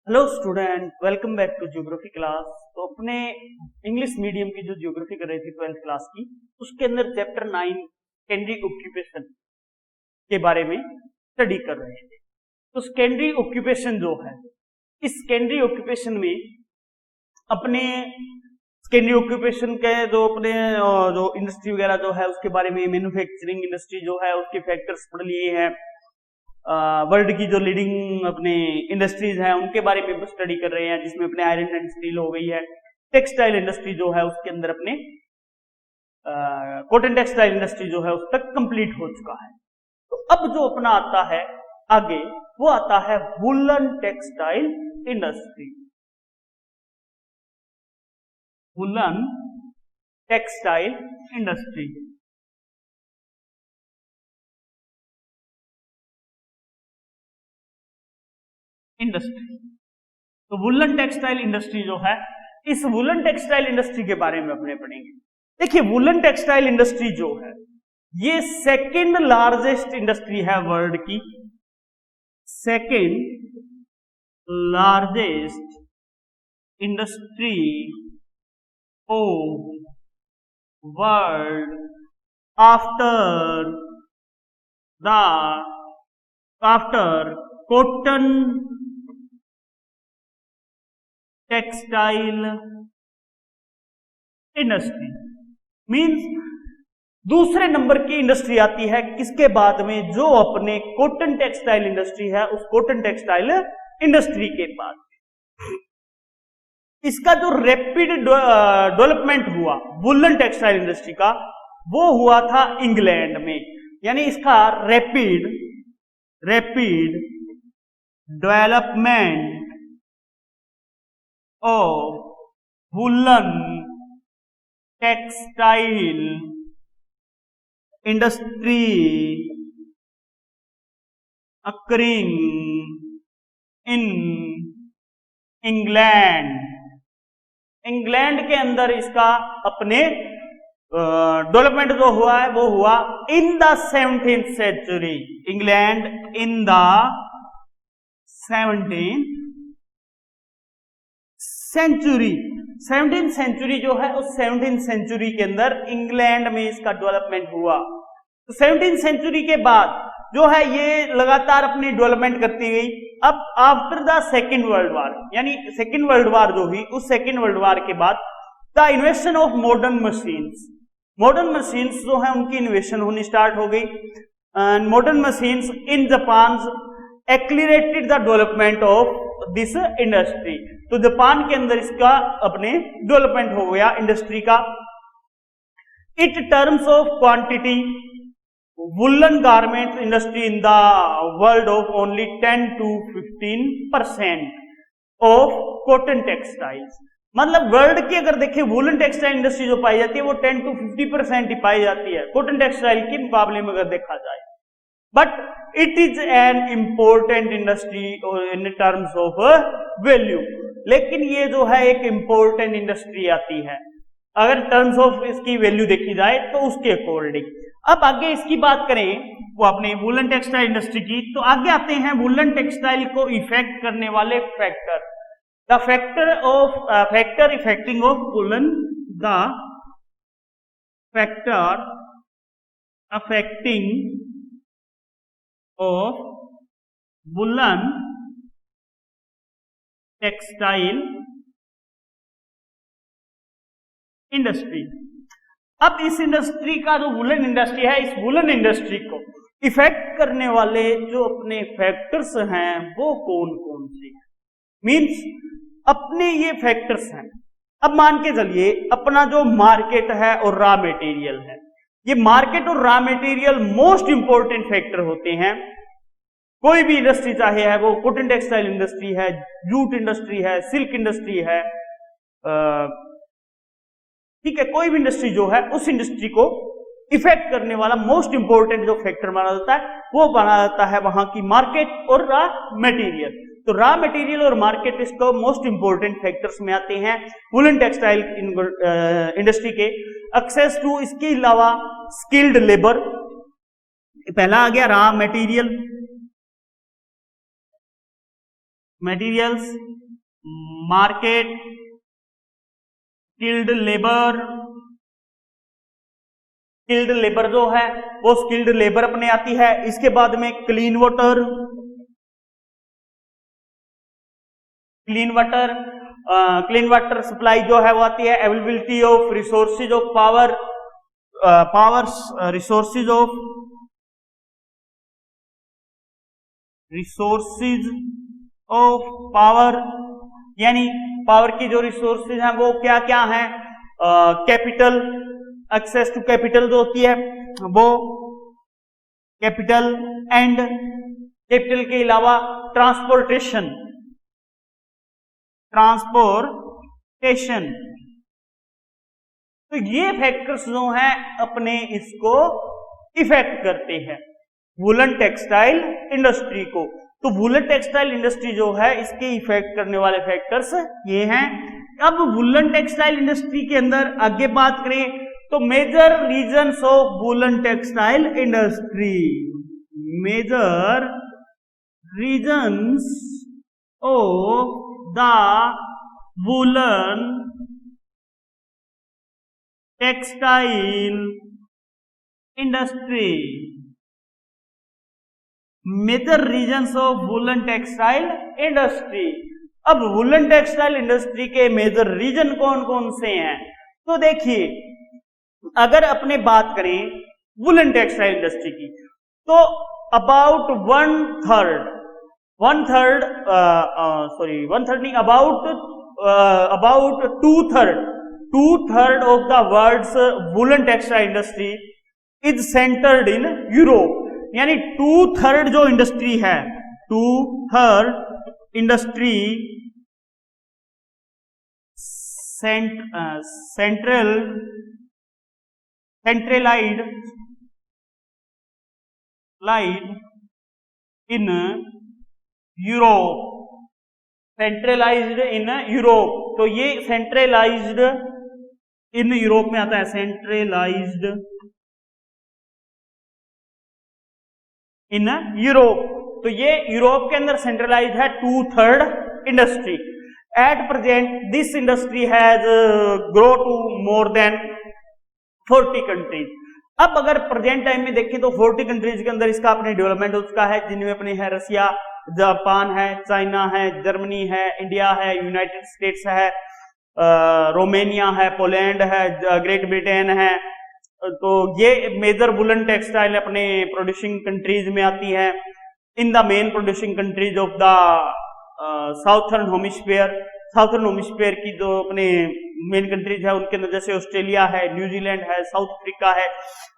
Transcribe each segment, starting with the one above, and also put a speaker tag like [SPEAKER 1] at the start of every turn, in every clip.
[SPEAKER 1] Hello student, welcome back to geography class. तो अपने English medium की जो ज्योग्राफी कर रही थी 12th क्लास की, उसके अंदर चैप्टर 9 सेकेंडरी ऑक्यूपेशन के बारे में स्टडी कर रहे थे। तो सेकेंडरी ऑक्यूपेशन जो है, इस सेकेंडरी ऑक्यूपेशन में अपने सेकेंडरी ऑक्यूपेशन के जो इंडस्ट्री वगैरह जो है उसके बारे में, मैन्युफैक्चरिंग इंडस्ट्री जो है उसके फैक्टर्स पढ़ लिए हैं। वर्ल्ड की जो लीडिंग अपने इंडस्ट्रीज हैं उनके बारे में स्टडी कर रहे हैं, जिसमें अपने आयरन एंड स्टील हो गई है। टेक्सटाइल इंडस्ट्री जो है उसके अंदर अपने कॉटन टेक्सटाइल इंडस्ट्री जो है उस तक कंप्लीट हो चुका है। तो अब जो अपना आता है आगे, वो आता है woollen textile industry. Woollen textile industry तो वुलन टेक्सटाइल इंडस्ट्री जो है, इस वुलन टेक्सटाइल इंडस्ट्री के बारे में अपने पढ़ेंगे। देखिए, वुलन टेक्सटाइल इंडस्ट्री जो है ये सेकंड लार्जेस्ट इंडस्ट्री है वर्ल्ड की। Second largest industry of world after cotton textile industry. Means दूसरे नंबर की इंडस्ट्री आती है किसके बाद में? जो अपने कॉटन टेक्सटाइल इंडस्ट्री है, उस कॉटन टेक्सटाइल इंडस्ट्री के बाद। इसका जो रैपिड डेवलपमेंट हुआ वुलन टेक्सटाइल इंडस्ट्री का, वो हुआ था इंग्लैंड में। यानी इसका rapid development of woolen textile industry occurring in England के अंदर इसका अपने डेवलपमेंट जो हुआ है वो हुआ in the 17th century. England in the 17th century जो है, उस 17th सेंचुरी के अंदर इंग्लैंड में इसका डेवलपमेंट हुआ। तो 17th सेंचुरी के बाद जो है ये लगातार अपनी डेवलपमेंट करती गई। अब after the second world war, यानी सेकेंड वर्ल्ड वार जो हुई, उस सेकेंड वर्ल्ड वार के बाद the invention of modern machines जो है उनकी इन्वेंशन होनी स्टार्ट हो गई। Modern machines in Japan accelerated the development of this industry. तो जापान के अंदर इसका अपने डेवलपमेंट हो गया इंडस्ट्री का। It terms of quantity, woollen garment industry in the world of only 10 to 15% of cotton textiles. मतलब वर्ल्ड की अगर देखें वुलन टेक्सटाइल इंडस्ट्री जो पाई जाती है वो 10 to 50% ही पाई जाती है कॉटन टेक्सटाइल के मुकाबले में अगर देखा जाए। But it is an important industry in terms of value. लेकिन ये जो है एक इंपॉर्टेंट इंडस्ट्री आती है अगर टर्म्स ऑफ इसकी वैल्यू देखी जाए तो उसके अकॉर्डिंग। अब आगे इसकी बात करें वो अपने वुलन टेक्सटाइल इंडस्ट्री की, तो आगे आते हैं वुलन टेक्सटाइल को इफेक्ट करने वाले factor. The factor effecting of woollen, the factor affecting of woollen textile industry. अब इस इंडस्ट्री का जो वुलन इंडस्ट्री है, इस वुलन इंडस्ट्री को इफेक्ट करने वाले जो अपने फैक्टर्स हैं वो कौन कौन से? मींस अपने ये फैक्टर्स हैं। अब मान के चलिए अपना जो मार्केट है और रॉ मटेरियल है, ये मार्केट और raw material most important factor होते हैं। कोई भी इंडस्ट्री चाहे है वो कॉटन टेक्सटाइल इंडस्ट्री है, जूट इंडस्ट्री है, सिल्क इंडस्ट्री है, ठीक है, कोई भी इंडस्ट्री जो है उस इंडस्ट्री को इफेक्ट करने वाला मोस्ट इंपॉर्टेंट जो फैक्टर माना जाता है वो माना जाता है वहां की मार्केट और रॉ मटेरियल। तो रॉ मटेरियल और मार्केट इसको मोस्ट इंपॉर्टेंट फैक्टर्स में आते हैं वुलन टेक्सटाइल इंडस्ट्री के। एक्सेस टू, इसके अलावा स्किल्ड लेबर, पहला आ गया raw material, materials, market, skilled labour, skilled labour जो है वो स्किल्ड लेबर अपने आती है। इसके बाद में clean water, clean water supply जो है वो आती है। Availability of resources of power, resources of power, यानी पावर की जो रिसोर्सेज हैं वो क्या क्या हैं। कैपिटल, एक्सेस टू कैपिटल जो होती है वो कैपिटल, एंड कैपिटल के अलावा ट्रांसपोर्टेशन, तो ये फैक्टर्स जो हैं अपने इसको इफेक्ट करते हैं वुलन टेक्सटाइल इंडस्ट्री को। तो वुलन टेक्सटाइल इंडस्ट्री जो है इसके इफेक्ट करने वाले फैक्टर्स ये हैं। अब वुलन टेक्सटाइल इंडस्ट्री के अंदर आगे बात करें तो major reasons of woollen textile industry, major reasons of the woollen textile industry, major reasons of woollen textile industry. अब वुलन टेक्सटाइल इंडस्ट्री के मेजर रीजन कौन कौन से हैं? तो देखिए, अगर अपने बात करें वुलन टेक्सटाइल इंडस्ट्री की तो about two third of the world's woollen textile industry is centred in Europe. यानी 2/3 जो इंडस्ट्री है, 2/3 industry centralized in Europe, centralised in Europe. तो ये सेंट्रलाइज्ड इन यूरोप में आता है, सेंट्रलाइज्ड इन यूरोप। तो ये यूरोप के अंदर सेंट्रलाइज्ड है 2/3 industry. At present this industry has grow to more than 40 countries. अब अगर प्रेजेंट टाइम में देखें तो 40 कंट्रीज के अंदर इसका अपने डेवलपमेंट हो चुका है, जिनमें अपने है रसिया, जापान है, चाइना है, जर्मनी है, इंडिया है, यूनाइटेड स्टेट्स है, रोमानिया है, पोलैंड है, ग्रेट ब्रिटेन है। तो ये मेजर वुलन टेक्सटाइल अपने प्रोड्यूसिंग कंट्रीज में आती है। In the main producing countries of the southern hemisphere की जो अपने मेन कंट्रीज है उनके अंदर जैसे ऑस्ट्रेलिया है, न्यूजीलैंड है, साउथ अफ्रीका है,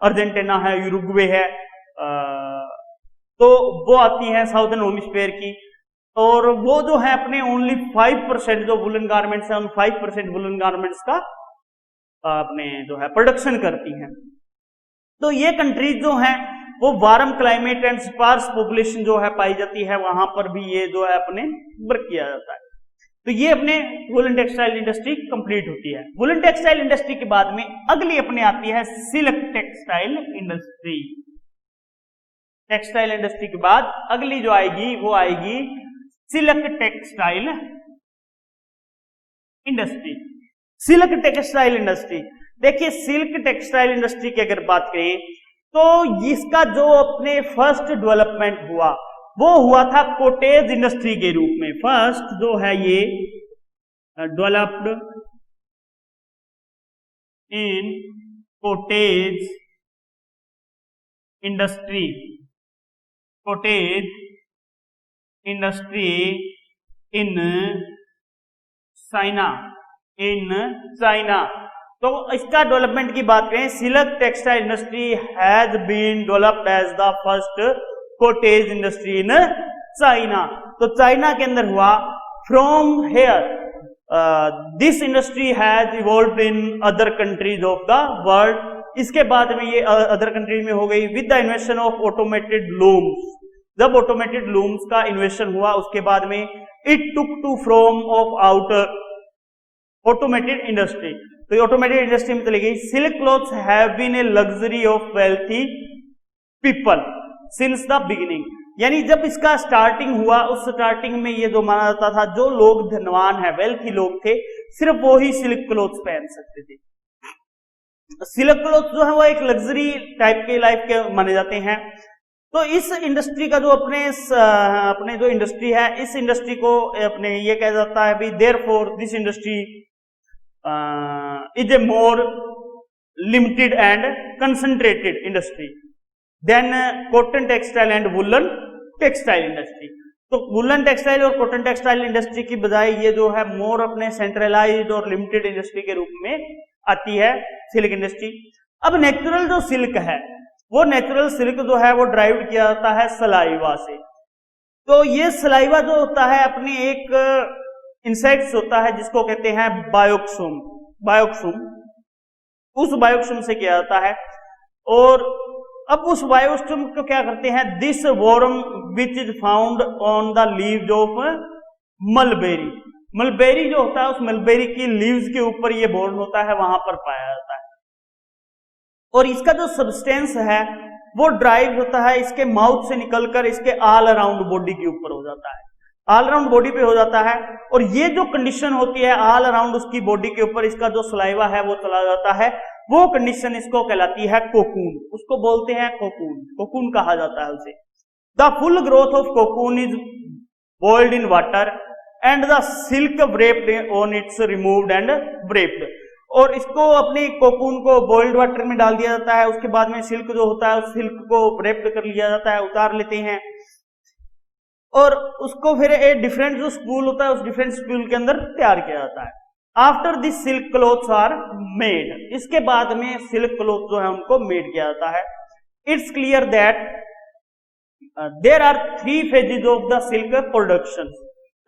[SPEAKER 1] अर्जेंटीना है, यूरुग्वे है, तो वो आती है साउथर्न हेमिस्फीयर की। और वो जो है अपने ओनली 5% जो वुलन गारमेंट्स है उन 5% वुलन गारमेंट्स का अपने जो है प्रोडक्शन करती हैं। तो ये कंट्रीज जो हैं वो warm climate and sparse population जो है पाई जाती है, वहां पर भी ये जो है अपने वर्क किया जाता है। तो ये अपने वुलन टेक्सटाइल इंडस्ट्री कंप्लीट होती है। वुलन टेक्सटाइल इंडस्ट्री के बाद में अगली अपने आती है silk textile industry. Textile industry के बाद अगली जो आएगी वो आएगी silk textile industry. Silk textile industry, देखिए सिल्क टेक्सटाइल इंडस्ट्री की अगर बात करें तो इसका जो अपने फर्स्ट डेवलपमेंट हुआ वो हुआ था कॉटेज इंडस्ट्री के रूप में। फर्स्ट जो है ये developed in cottage industry, cottage industry in China. तो इसका डेवलपमेंट की बात करें, silk textile industry has been developed as the first cottage industry in China. तो चाइना के अंदर हुआ। From here this industry has evolved in other countries of the world. इसके बाद में ये अदर कंट्रीज में हो गई with the invention of automated looms. जब ऑटोमेटेड लूम्स का इन्वेंशन हुआ उसके बाद में it took to from of outer automated industry. तो ऑटोमेटेड इंडस्ट्री में चली गई। Silk cloths have been a luxury of wealthy people since the beginning. यानी जब इसका स्टार्टिंग हुआ, उस स्टार्टिंग में ये जो माना जाता था जो लोग धनवान है, वेल्थी लोग थे, सिर्फ वो ही सिल्क क्लोथ्स पहन सकते थे। सिल्क क्लोथ जो है वो एक लग्जरी टाइप के लाइफ के माने जाते हैं। तो इस इंडस्ट्री का जो अपने जो इंडस्ट्री है, इस इंडस्ट्री को अपने ये कहा जाता है भी therefore this industry is a more limited and concentrated industry than cotton textile and woollen textile industry. तो वुलन टेक्सटाइल और कॉटन टेक्सटाइल इंडस्ट्री की बजाय ये जो है मोर अपने सेंट्रलाइज्ड और लिमिटेड इंडस्ट्री के रूप में आती है सिल्क इंडस्ट्री। अब नेचुरल जो सिल्क है, वो नेचुरल सिल्क जो है वो ड्राइव किया जाता है सलाइवा से। तो ये सलाइवा जो होता है अपने एक इंसेक्ट्स होता है जिसको कहते हैं बायोक्सुम, उस बायोक्सुम से किया जाता है। और अब उस बायोक्सुम को क्या करते हैं, this worm which is found on the leaves of mulberry जो होता है, उस मलबेरी की लीव्स के ऊपर ये बोर्न होता है, वहां पर पाया जाता है। और इसका जो सब्सटेंस है वो ड्राइव होता है इसके माउथ से निकलकर इसके ऑल अराउंड बॉडी के ऊपर हो जाता है, ऑल अराउंड बॉडी पे हो जाता है। और ये जो कंडीशन होती है ऑल अराउंड उसकी बॉडी के ऊपर इसका जो सलाइवा है वो चला जाता है, वो कंडीशन इसको कहलाती है कोकून, उसको बोलते हैं कोकून कहा जाता है उसे। The full growth of cocoon is boiled in water and the silk wrapped on its removed and wrapped. और इसको अपने कोकून को बॉइल्ड वाटर में डाल दिया जाता है, उसके बाद में सिल्क जो होता है उस सिल्क को व्रेप्ड कर लिया जाता है, उतार लेते हैं, और उसको फिर एक डिफरेंट जो स्पूल होता है उस डिफरेंट स्पूल के अंदर तैयार किया जाता है। After this silk clothes are made, इसके बाद में सिल्क क्लोथ जो है उनको मेड किया जाता है। It's clear that there are 3 phases of the silk production.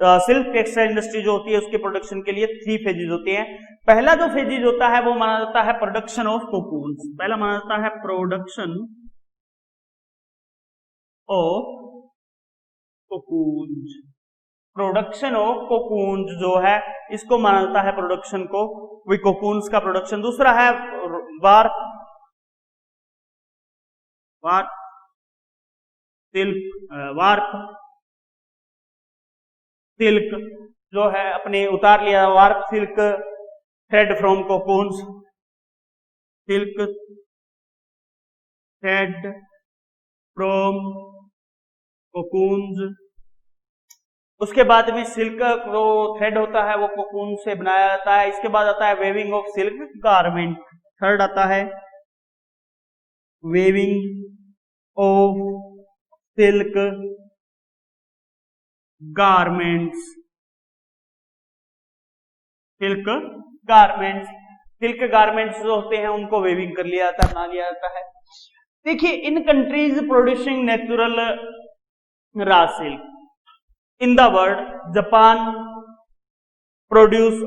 [SPEAKER 1] Silk textile industry जो होती है उसके प्रोडक्शन के लिए 3 फेजेज होते हैं। पहला जो फेजेज होता है वो माना जाता है प्रोडक्शन ऑफ कोकून्स, पहला माना जाता है production of cocoons. Production of cocoons जो है इसको माना जाता है प्रोडक्शन को, वही कोकून्स का प्रोडक्शन। दूसरा है वार्प सिल्क जो है अपने उतार लिया, warp silk thread from cocoons, silk thread from cocoons. उसके बाद में सिल्क जो थ्रेड होता है वो कोकून से बनाया जाता है। इसके बाद आता है weaving of silk garment, third आता है weaving of silk garments. Silk garments जो होते हैं उनको वेविंग कर लिया जाता है, बना लिया जाता है। देखिए, in countries producing natural raw silk in the world, Japan produce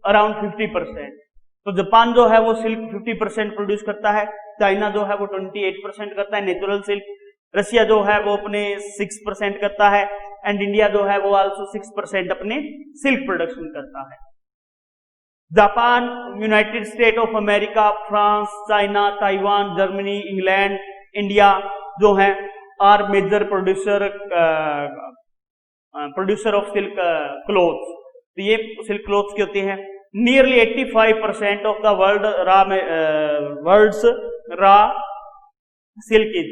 [SPEAKER 1] around 50%। तो जापान जो है वो सिल्क 50% प्रोड्यूस करता है, चाइना जो है वो 28% करता है नेचुरल सिल्क, रशिया जो है वो अपने 6% करता है, एंड इंडिया जो है वो आल्सो 6% अपने सिल्क प्रोडक्शन करता है। Japan, United State of America, France, China, Taiwan, Germany, England, India जो है are major producer of silk clothes. तो ये सिल्क क्लोथ्स के होते हैं। Nearly 85% of the world's raw silk is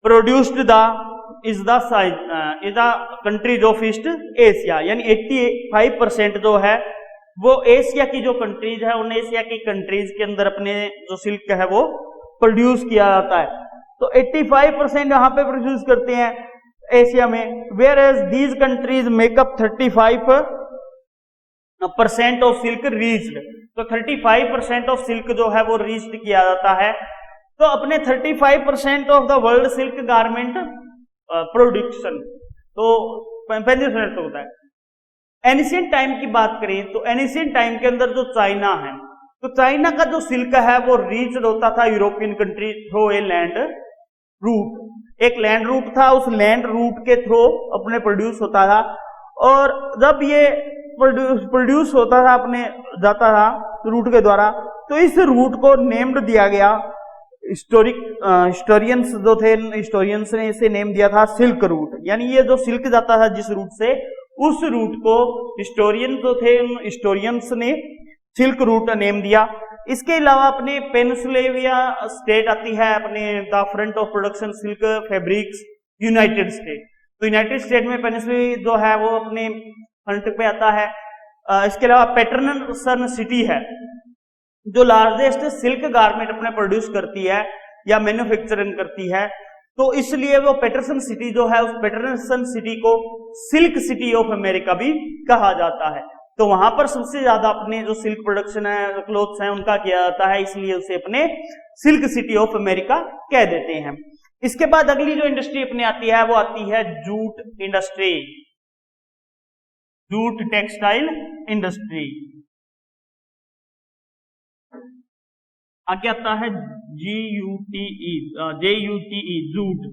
[SPEAKER 1] produced is the countries of East Asia, यानी 85% जो है वो एशिया की जो कंट्रीज है, उन एशिया की कंट्रीज के अंदर अपने जो सिल्क है वो प्रोड्यूस किया जाता है। तो 85% यहाँ पे प्रोड्यूस करते हैं एशिया में, whereas these countries make up 35% of silk reached. तो 35% ऑफ सिल्क जो है वो रीच्ड किया जाता है। तो अपने 35% of the world silk garment production तो 35% होता है। एनिशियंट टाइम की बात करें तो एनिशियंट टाइम के अंदर जो चाइना है, तो चाइना का जो सिल्क है वो रीच्ड होता था European country through a land route. एक लैंड रूट था, उस लैंड रूट के थ्रू अपने प्रोड्यूस होता था, और जब ये प्रोड्यूस होता था अपने जाता था रूट के द्वारा, तो इस रूट को नेम्ड दिया गया हिस्टोरियंस जो थे, हिस्टोरियंस ने इसे नेम दिया था सिल्क रूट, यानी ये जो सिल्क जाता था जिस रूट से, उस रूट को हिस्टोरियन जो थे, हिस्टोरियंस ने सिल्क रूट नेम दिया। इसके अलावा अपने पेनिनसुलेविया स्टेट आती है, अपने the front of production silk fabrics United state. तो यूनाइटेड स्टेट में पेनिनसुला जो है वो अपने फ्रंट पे आता है। इसके अलावा पैटर्सन सिटी है जो लार्जेस्ट सिल्क गारमेंट अपने प्रोड्यूस करती है या मैन्युफैक्चरिंग करती है, तो इसलिए वो पैटर्सन सिटी जो है, उस पैटर्सन सिटी को सिल्क सिटी ऑफ अमेरिका भी कहा जाता है। तो वहां पर सबसे ज्यादा अपने जो सिल्क प्रोडक्शन है, क्लोथ्स हैं, उनका किया जाता है, इसलिए उसे अपने सिल्क सिटी ऑफ अमेरिका कह देते हैं। इसके बाद अगली जो इंडस्ट्री अपने आती है वो आती है jute industry, jute textile industry. आगे आता है JUTE jute,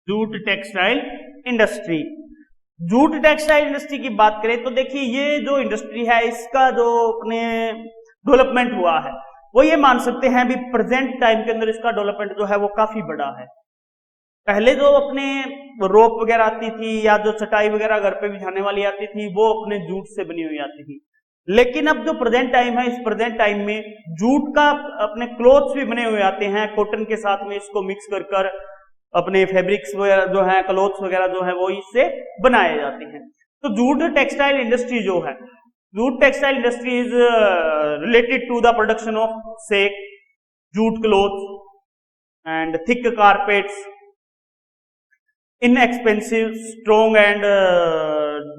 [SPEAKER 1] jute textile industry. Jute textile industry की बात करें तो देखिए ये जो इंडस्ट्री है इसका जो अपने डेवलपमेंट हुआ है वो ये मान सकते हैं भी प्रेजेंट टाइम के अंदर इसका डेवलपमेंट जो है वो काफी बड़ा है। पहले जो अपने रोप वगैरह आती थी या जो चटाई वगैरह घर पे बिछाने वाली आती थी वो अपने जूट से बनी हुई आती थी, लेकिन अब जो प्रेजेंट टाइम है, इस प्रेजेंट टाइम में जूट का अपने क्लोथ्स भी बने हुए आते हैं, कॉटन के साथ में इसको मिक्स कर कर अपने फैब्रिक्स वगैरह जो है, क्लोथ्स वगैरह जो है वो इससे बनाए जाते हैं। तो जूट टेक्सटाइल इंडस्ट्री जो है, jute textile industry is related to the production of sack, jute clothes and thick carpets, inexpensive, strong and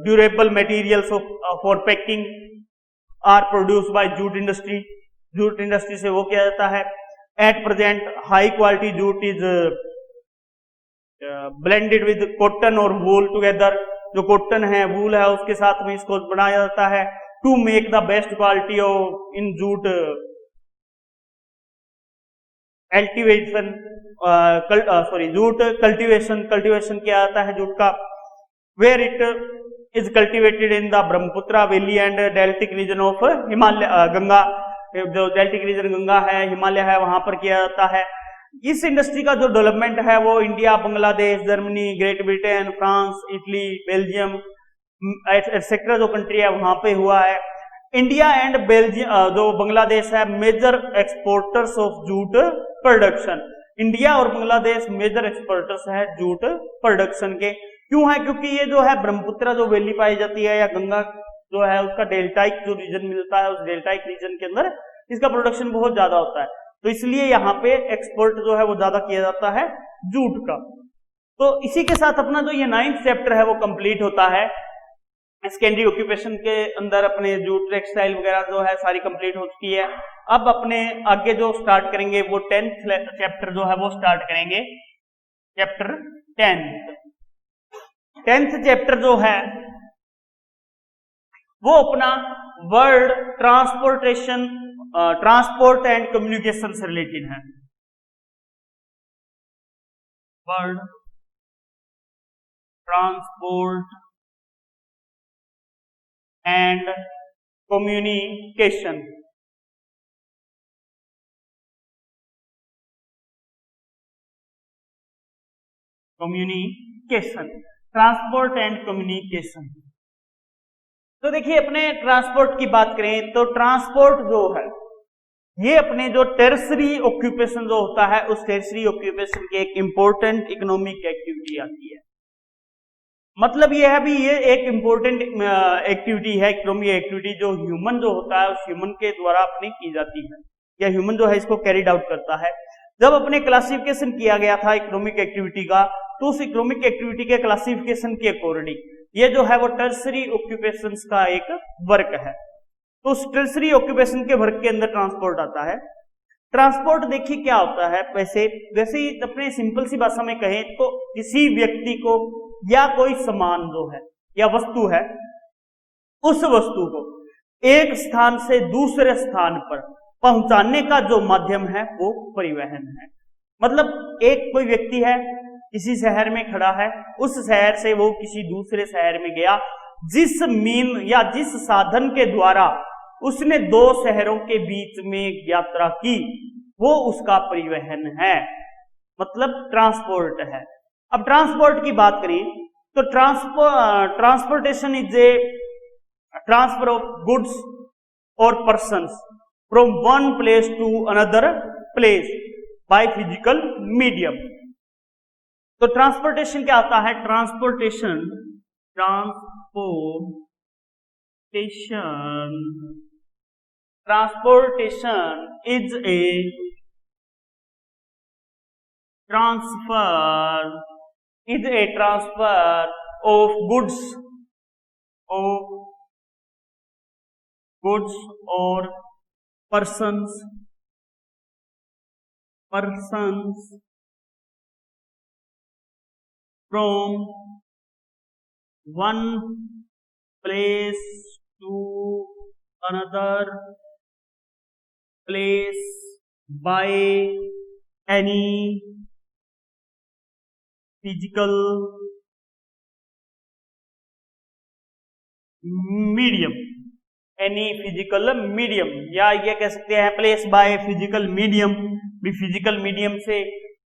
[SPEAKER 1] durable materials for packing are produced by jute industry. Jute industry से वो किया जाता है। At present, high quality jute is blended with cotton or wool together. जो cotton है, वूल है, उसके साथ में इसको बनाया जाता है to make the best quality of in jute cultivation. Jute cultivation किया जाता है जूट का, where it is cultivated in the Brahmaputra valley and deltaic region of Himalaya, Ganga, जो डेल्टिक रीजन गंगा है, हिमालय है, वहां पर किया जाता है। इस इंडस्ट्री का जो डेवलपमेंट है वो India, Bangladesh, Germany, great Britain, France, Italy, Belgium etcetera जो कंट्री है वहां पे हुआ है। इंडिया एंड बेल्जियम, जो बांग्लादेश है, major exporters of jute production. India और बांग्लादेश मेजर एक्सपोर्टर्स है जूट प्रोडक्शन के। क्यों है? क्योंकि ये जो है ब्रह्मपुत्र जो वैली पाई जाती है या गंगा जो है उसका डेल्टाइक जो रीजन मिलता है, उस डेल्टाइक रीजन के अंदर इसका प्रोडक्शन बहुत ज्यादा होता है, तो इसलिए यहाँ पे एक्सपोर्ट जो है वो ज्यादा किया जाता है जूट का। तो इसी के साथ अपना जो ये 9th चैप्टर है वो कंप्लीट होता है। सेकेंडरी ऑक्यूपेशन के अंदर अपने जूट टेक्सटाइल वगैरह जो है सारी कंप्लीट हो चुकी है। अब अपने आगे जो स्टार्ट करेंगे वो 10th चैप्टर जो है वो स्टार्ट करेंगे, चैप्टर 10th चैप्टर जो है वो अपना world transportation, transport and communication से रिलेटेड है। World transport and communication. Transport and communication. तो देखिए अपने ट्रांसपोर्ट की बात करें तो ट्रांसपोर्ट जो है ये अपने जो टेरिटरी ऑक्यूपेशन जो होता है उस टेरिटरी ऑक्यूपेशन की एक इंपॉर्टेंट इकोनॉमिक एक्टिविटी आती है। मतलब ये है भी ये एक इंपॉर्टेंट एक्टिविटी है, इकोनॉमिक एक्टिविटी जो ह्यूमन जो होता है उस ह्यूमन के द्वारा अपनी की जाती है या ह्यूमन जो है इसको कैरिड आउट करता है। जब अपने क्लासिफिकेशन किया गया था इकोनॉमिक एक्टिविटी का, तो उस इकोनॉमिक एक्टिविटी के क्लासिफिकेशन के अकॉर्डिंग ये जो है वो टर्सरी ऑक्यूपेशंस का एक वर्क है। तो उस टर्सरी ऑक्यूपेशन के वर्क के अंदर ट्रांसपोर्ट आता है। ट्रांसपोर्ट देखिए क्या होता है, वैसे अपने सिंपल सी भाषा में कहें तो किसी व्यक्ति को या कोई सामान जो है या वस्तु है, उस वस्तु को एक स्थान से दूसरे स्थान पर पहुंचाने का जो माध्यम है वो परिवहन है। मतलब एक कोई व्यक्ति है किसी शहर में खड़ा है, उस शहर से वो किसी दूसरे शहर में गया, जिस मीन या जिस साधन के द्वारा उसने दो शहरों के बीच में यात्रा की, वो उसका परिवहन है, मतलब ट्रांसपोर्ट है। अब ट्रांसपोर्ट की बात करें तो transportation is a transfer of goods और persons from one place to another place by physical medium. तो ट्रांसपोर्टेशन क्या होता है? Transportation is a transfer of goods or persons from one place to another place by any physical medium, या ये कह सकते हैं प्लेस बाय फिजिकल मीडियम, भी फिजिकल मीडियम से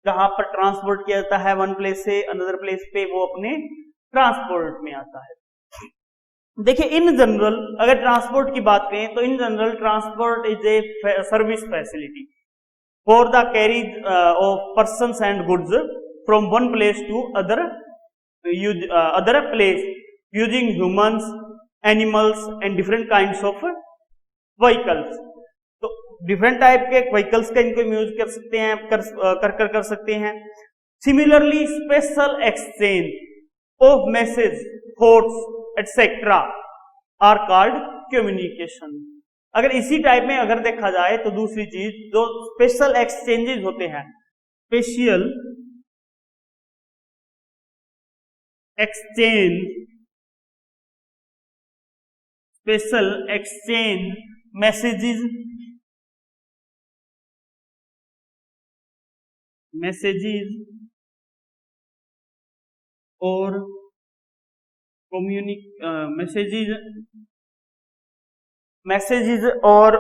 [SPEAKER 1] जहां पर ट्रांसपोर्ट किया जाता है वन प्लेस से अनदर प्लेस पे, वो अपने ट्रांसपोर्ट में आता है। देखिए इन जनरल अगर ट्रांसपोर्ट की बात करें तो in general transport is a service facility for the carries of persons and goods from one place to other place using humans, animals and different kinds of vehicles। तो different type के vehicles का इनको use कर सकते हैं, कर सकते हैं। Similarly special exchange of message, thoughts etcetera are called communication. अगर इसी टाइप में अगर देखा जाए तो दूसरी चीज जो स्पेशल एक्सचेंजेस होते हैं, special exchange messages or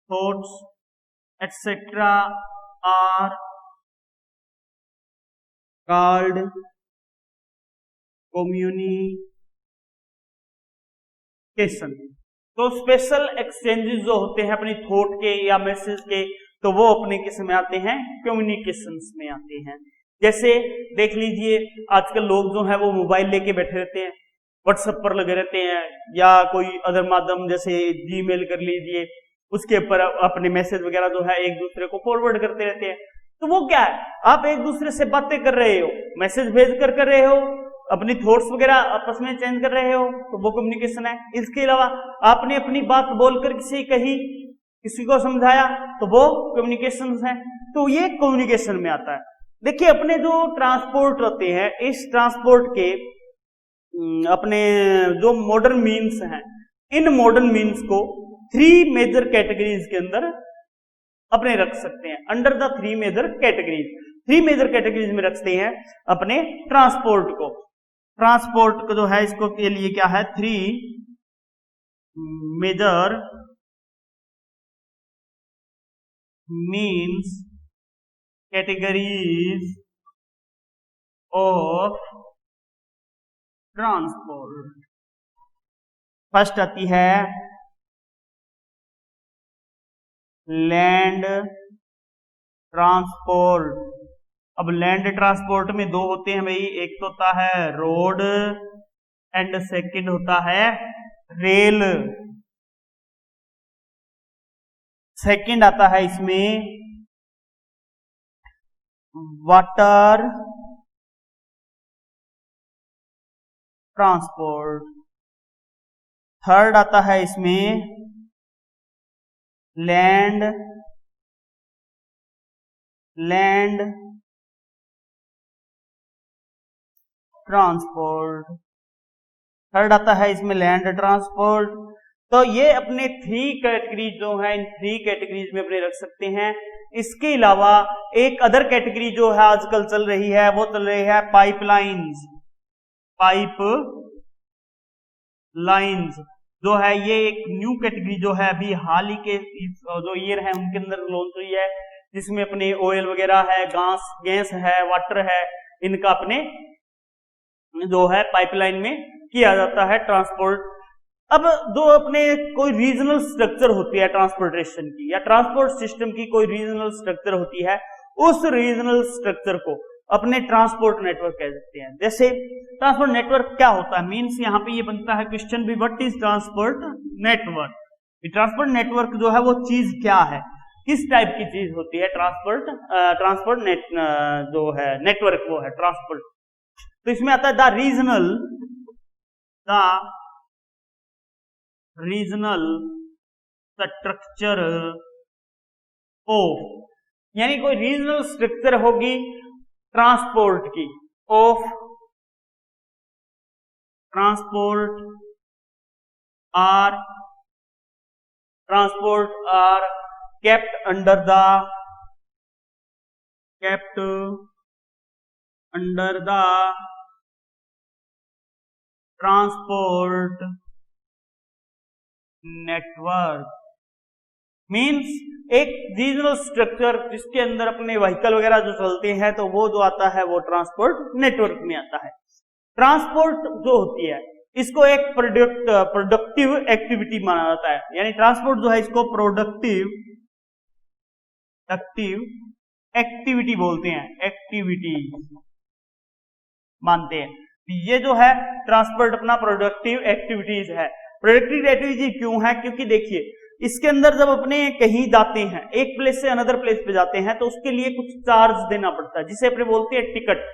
[SPEAKER 1] thoughts etc are called communication. तो स्पेशल एक्सचेंजेस जो होते हैं अपनी थॉट के या मैसेज के, तो वो अपने किस में आते हैं? कम्युनिकेशंस में आते हैं। जैसे देख लीजिए आजकल लोग जो है वो मोबाइल लेके बैठे रहते हैं, व्हाट्सएप पर लगे रहते हैं या कोई अदर माध्यम जैसे जीमेल कर लीजिए, उसके ऊपर अपने मैसेज वगैरह जो है एक दूसरे को फॉरवर्ड करते रहते हैं। तो वो क्या है? आप एक दूसरे से बातें कर रहे हो, मैसेज भेज कर रहे हो, अपनी थॉट्स वगैरह आपस में चेंज कर रहे हो, तो वो कम्युनिकेशन है। इसके अलावा आपने अपनी बात बोलकर किसी को समझाया, तो वो कम्युनिकेशन है। तो ये कम्युनिकेशन में आता है। देखिए अपने जो ट्रांसपोर्ट होते हैं, इस ट्रांसपोर्ट के अपने जो मॉडर्न मीन्स हैं, इन मॉडर्न मीन्स को 3 मेजर कैटेगरीज के अंदर अपने रख सकते हैं। अंडर द 3 मेजर कैटेगरीज में रखते हैं अपने ट्रांसपोर्ट को। ट्रांसपोर्ट जो है इसको के लिए क्या है? 3 major means categories of transport. First आती है लैंड ट्रांसपोर्ट। अब लैंड ट्रांसपोर्ट में 2 होते हैं भाई, एक तो होता है रोड एंड सेकंड होता है रेल। सेकंड आता है इसमें वाटर ट्रांसपोर्ट। थर्ड आता है इसमें लैंड ट्रांसपोर्ट। थर्ड आता है इसमें लैंड ट्रांसपोर्ट। तो ये अपने 3 कैटेगरी जो है, इन 3 कैटेगरीज में अपने रख सकते हैं। इसके अलावा एक अदर कैटेगरी जो है आजकल चल रही है, वो चल रही है पाइपलाइंस। लाइंस जो है ये एक न्यू कैटेगरी जो है अभी हाल ही के जो ईयर है उनके अंदर लॉन्च हुई है, जिसमें अपने ऑयल वगैरह है, गैस है, वाटर है, इनका अपने जो है पाइपलाइन में किया जाता है ट्रांसपोर्ट। अब जो अपने कोई रीजनल स्ट्रक्चर होती है ट्रांसपोर्टेशन की या ट्रांसपोर्ट सिस्टम की कोई रीजनल स्ट्रक्चर होती है, उस रीजनल स्ट्रक्चर को अपने ट्रांसपोर्ट नेटवर्क कह सकते हैं। जैसे ट्रांसपोर्ट नेटवर्क क्या होता है, मींस यहाँ पे ये बनता है क्वेश्चन भी, what is transport network. Transport network जो है वो चीज क्या है, किस टाइप की चीज होती है ट्रांसपोर्ट जो है नेटवर्क वो है ट्रांसपोर्ट। तो इसमें आता है द रीजनल स्ट्रक्चर ऑफ, यानी कोई रीजनल स्ट्रक्चर होगी ट्रांसपोर्ट की, of transport are kept under the transport network। Means एक रीजनल स्ट्रक्चर जिसके अंदर अपने व्हीकल वगैरह जो चलते हैं, तो वो जो आता है वो ट्रांसपोर्ट नेटवर्क में आता है। ट्रांसपोर्ट जो होती है इसको एक प्रोडक्टिव एक्टिविटी माना जाता है, यानी ट्रांसपोर्ट जो है इसको प्रोडक्टिव एक्टिविटी बोलते हैं, एक्टिविटी मानते हैं। ये जो है ट्रांसपोर्ट अपना प्रोडक्टिव एक्टिविटीज है। प्रोडक्टिव एक्टिविटी क्यों है, क्योंकि देखिए इसके अंदर जब अपने कहीं जाते हैं, एक प्लेस से अनदर प्लेस पे जाते हैं, तो उसके लिए कुछ चार्ज देना पड़ता है, जिसे अपने बोलते हैं टिकट।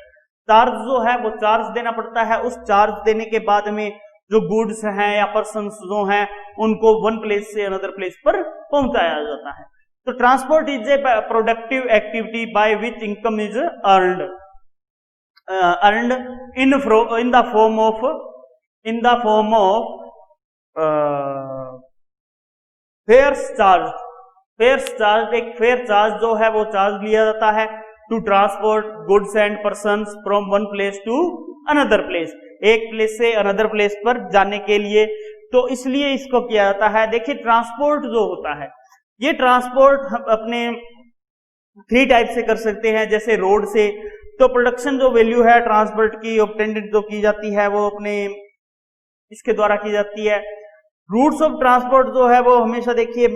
[SPEAKER 1] चार्ज जो है वो चार्ज देना पड़ता है। उस चार्ज देने के बाद में जो गुड्स हैं या पर्सन्स जो हैं उनको वन प्लेस से अनदर प्लेस पर पहुंचाया जाता है। तो transport is a productive activity by which income is earned in the form of fares charge। एक फेयर चार्ज जो है वो चार्ज लिया जाता है to transport goods and persons from one place to another place, एक प्लेस से another place पर जाने के लिए। तो इसलिए इसको किया जाता है। देखिए ट्रांसपोर्ट जो होता है, ये ट्रांसपोर्ट हम अपने 3 टाइप से कर सकते हैं। जैसे रोड से, तो प्रोडक्शन जो वैल्यू है ट्रांसपोर्ट की ऑब्टेन्ड जो की जाती है वो अपने इसके द्वारा की जाती है। रूट्स ऑफ ट्रांसपोर्ट जो है वो हमेशा देखिए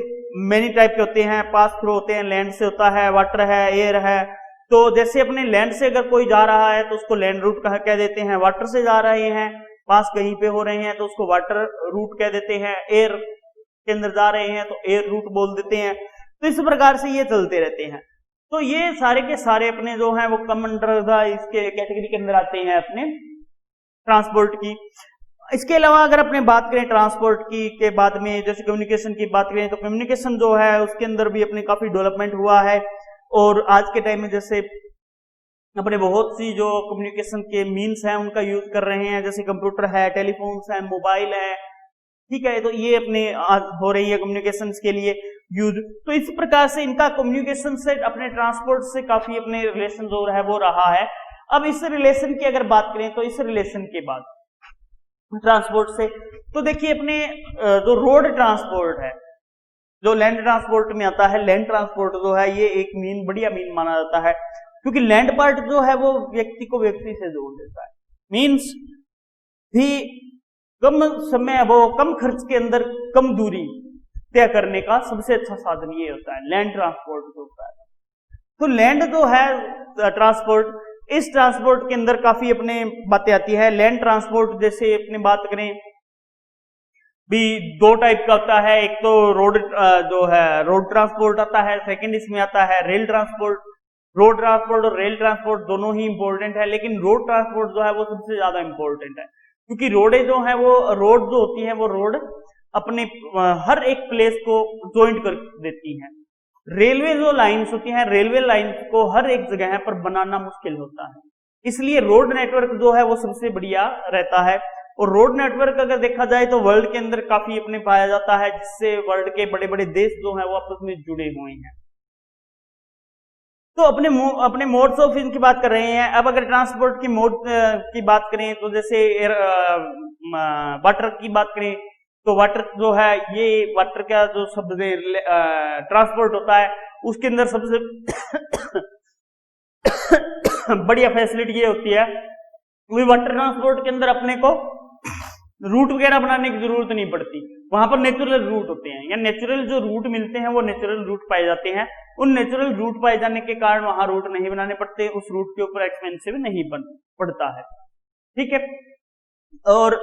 [SPEAKER 1] मेनी टाइप के होते हैं, पास थ्रू होते हैं, लैंड से होता है, वाटर है, एयर है। तो जैसे अपने लैंड से अगर कोई जा रहा है तो उसको लैंड रूट कह देते हैं, वाटर से जा रहे हैं, पास कहीं पे हो रहे हैं तो उसको वाटर रूट कह देते हैं, एयर के अंदर जा रहे हैं तो एयर रूट बोल देते हैं। तो इस प्रकार से ये चलते रहते हैं। तो ये सारे के सारे अपने जो हैं वो कम अंडर इसके कैटेगरी के अंदर आते हैं अपने ट्रांसपोर्ट की। इसके अलावा अगर अपने बात करें ट्रांसपोर्ट की के बाद में, जैसे कम्युनिकेशन की बात करें, तो कम्युनिकेशन जो है उसके अंदर भी अपने काफी डेवलपमेंट हुआ है। और आज के टाइम में जैसे अपने बहुत सी जो कम्युनिकेशन के मीन्स हैं उनका यूज कर रहे हैं, जैसे कंप्यूटर है, टेलीफोन्स है, मोबाइल है, ठीक है। तो ये अपने हो रही है कम्युनिकेशन के लिए यूज। तो इस प्रकार से इनका कम्युनिकेशन से अपने ट्रांसपोर्ट से काफी अपने रिलेशन जो है वो रहा है। अब इस रिलेशन की अगर बात करें तो इस रिलेशन के बाद ट्रांसपोर्ट से, तो देखिए अपने जो रोड ट्रांसपोर्ट है, जो लैंड ट्रांसपोर्ट में आता है, लैंड ट्रांसपोर्ट जो है ये एक मीन बढ़िया मीन माना जाता है, क्योंकि लैंड पार्ट जो है वो व्यक्ति को व्यक्ति से जोड़ देता है। मीन्स भी कम समय, वो कम खर्च के अंदर कम दूरी तय करने का सबसे अच्छा साधन ये होता है, लैंड ट्रांसपोर्ट जो होता है। तो लैंड जो है ट्रांसपोर्ट, इस ट्रांसपोर्ट के अंदर काफी अपने बातें आती है। लैंड ट्रांसपोर्ट जैसे अपने बात करें भी 2 टाइप का होता है, एक तो रोड जो है रोड ट्रांसपोर्ट आता है, सेकंड इसमें आता है रेल ट्रांसपोर्ट। रोड ट्रांसपोर्ट और रेल ट्रांसपोर्ट दोनों ही इंपॉर्टेंट है, लेकिन रोड ट्रांसपोर्ट जो है वो सबसे ज्यादा इंपॉर्टेंट है, क्योंकि रोडें जो है वो रोड जो होती है वो रोड अपने हर एक प्लेस को ज्वाइंट कर देती हैं। रेलवे जो लाइंस होती हैं, रेलवे लाइंस को हर एक जगह पर बनाना मुश्किल होता है, इसलिए रोड नेटवर्क जो है वो सबसे बढ़िया रहता है। और रोड नेटवर्क अगर देखा जाए तो वर्ल्ड के अंदर काफी अपने पाया जाता है, जिससे वर्ल्ड के बड़े बड़े देश जो है वो आपस में जुड़े हुए हैं। तो अपने मोड्स ऑफ इनकी बात कर रहे हैं। अब अगर ट्रांसपोर्ट की मोड की बात करें तो जैसे वाटर की बात करें तो वाटर जो है, ये वाटर का जो शब्द ट्रांसपोर्ट होता है, उसके अंदर सबसे बढ़िया फैसिलिटी ये होती है, वाटर ट्रांसपोर्ट के अंदर अपने को रूट वगैरह बनाने की जरूरत नहीं पड़ती। वहां पर नेचुरल रूट होते हैं, या नेचुरल जो रूट मिलते हैं वो नेचुरल रूट पाए जाते हैं। उन नेचुरल रूट पाए जाने के कारण वहां रूट नहीं बनाने पड़ते, उस रूट के ऊपर एक्सपेंसिव नहीं पड़ता है। ठीक है। और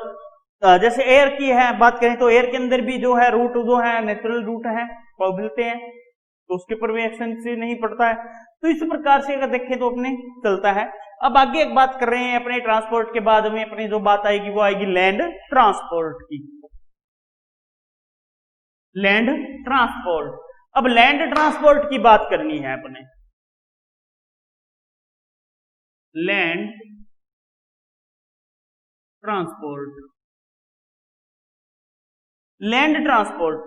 [SPEAKER 1] जैसे एयर की है बात करें तो एयर के अंदर भी जो है रूट जो है नेचुरल रूट है वो मिलते हैं, तो उसके ऊपर भी एक्सपेंसिव नहीं पड़ता है। तो इस प्रकार से अगर देखें तो अपने चलता है। अब आगे एक बात कर रहे हैं अपने ट्रांसपोर्ट के बाद में अपनी जो बात आएगी वो आएगी लैंड ट्रांसपोर्ट की। लैंड ट्रांसपोर्ट, अब लैंड ट्रांसपोर्ट की बात करनी है अपने। लैंड ट्रांसपोर्ट, लैंड ट्रांसपोर्ट,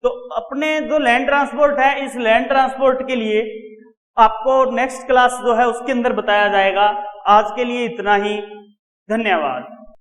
[SPEAKER 1] तो अपने जो लैंड ट्रांसपोर्ट है, इस लैंड ट्रांसपोर्ट के लिए आपको नेक्स्ट क्लास जो है उसके अंदर बताया जाएगा। आज के लिए इतना ही, धन्यवाद।